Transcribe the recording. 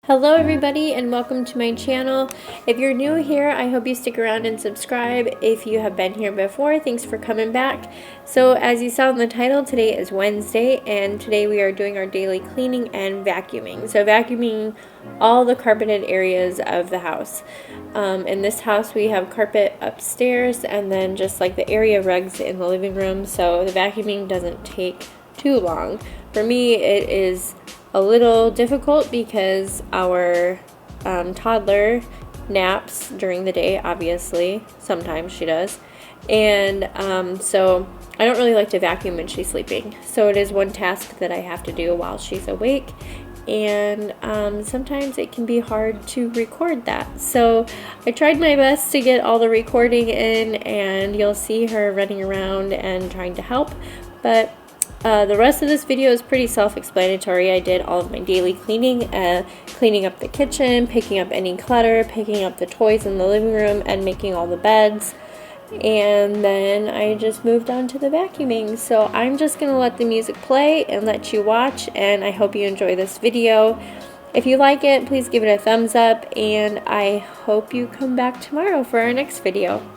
Hello everybody and welcome to my channel. If you're new here, I hope you stick around and subscribe. If you have been here before, thanks for coming back. So as you saw in the title, today is Wednesday and today we are doing our daily cleaning and vacuuming. So vacuuming all the carpeted areas of the house. In this house we have carpet upstairs and then just like the area rugs in the living room, so the vacuuming doesn't take too long. For me it is a little difficult because our toddler naps during the day, obviously. Sometimes she does. And so I don't really like to vacuum when she's sleeping. So it is one task that I have to do while she's awake. And sometimes it can be hard to record that. So I tried my best to get all the recording in, and you'll see her running around and trying to help. But the rest of this video is pretty self-explanatory. I did all of my daily cleaning, cleaning up the kitchen, picking up any clutter, picking up the toys in the living room, and making all the beds. And then I just moved on to the vacuuming. So I'm just going to let the music play and let you watch, and I hope you enjoy this video. If you like it, please give it a thumbs up, and I hope you come back tomorrow for our next video.